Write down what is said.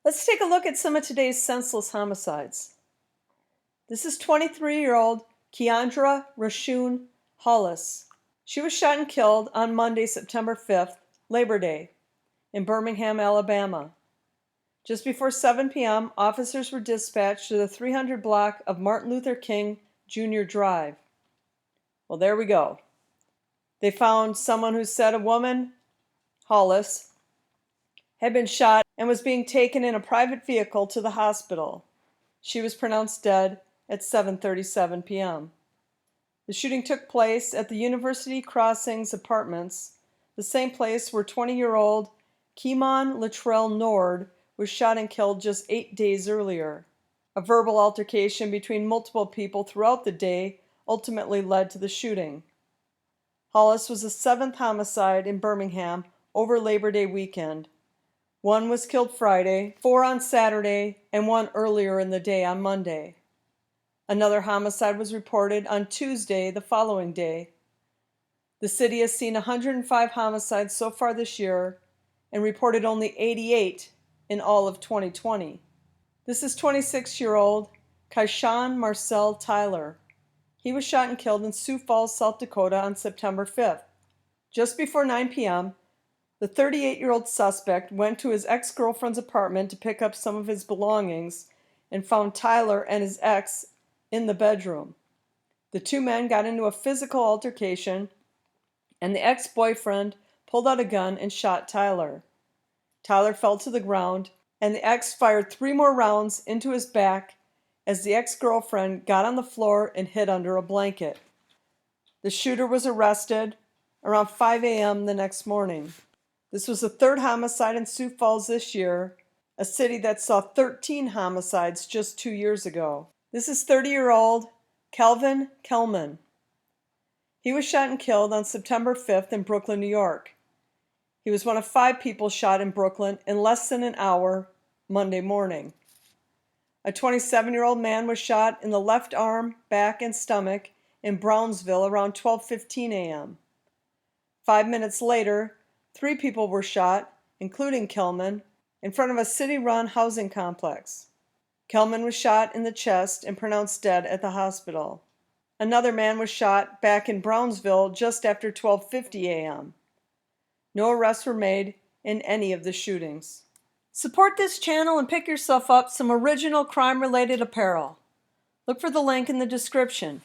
Let's take a look at some of today's senseless homicides. This is 23-year-old Keondra Ra'shun Hollis. She was shot and killed on Monday, September 5th, Labor Day, in Birmingham, Alabama. Just before 7 p.m., officers were dispatched to the 300 block of Martin Luther King Jr. Drive. Well, there we go. They found someone who said a woman, Hollis, had been shot and was being taken in a private vehicle to the hospital. She was pronounced dead at 7:37 p.m. The shooting took place at the University Crossings Apartments, the same place where 20-year-old Kellman Nord was shot and killed just 8 days earlier. A verbal altercation between multiple people throughout the day ultimately led to the shooting. Hollis was the 7th homicide in Birmingham over Labor Day weekend. 1 was killed Friday, 4 on Saturday, and 1 earlier in the day on Monday. Another homicide was reported on Tuesday the following day. The city has seen 105 homicides so far this year and reported only 88 in all of 2020. This is 26-year-old Kaisean Marcell Tyler. He was shot and killed in Sioux Falls, South Dakota on September 5th. Just before 9 p.m., the 38-year-old suspect went to his ex-girlfriend's apartment to pick up some of his belongings and found Tyler and his ex in the bedroom. The two men got into a physical altercation, and the ex-boyfriend pulled out a gun and shot Tyler. Tyler fell to the ground, and the ex fired 3 more rounds into his back as the ex-girlfriend got on the floor and hid under a blanket. The shooter was arrested around 5 a.m. the next morning. This was the 3rd homicide in Sioux Falls this year, a city that saw 13 homicides just 2 years ago. This is 30-year-old Kellman. He was shot and killed on September 5th in Brooklyn, New York. He was one of 5 people shot in Brooklyn in less than an hour Monday morning. A 27-year-old man was shot in the left arm, back, and stomach in Brownsville around 12:15 a.m. 5 minutes later, 3 people were shot, including Kellman, in front of a city-run housing complex. Kellman was shot in the chest and pronounced dead at the hospital. Another man was shot back in Brownsville just after 12:50 a.m. No arrests were made in any of the shootings. Support this channel and pick yourself up some original crime-related apparel. Look for the link in the description.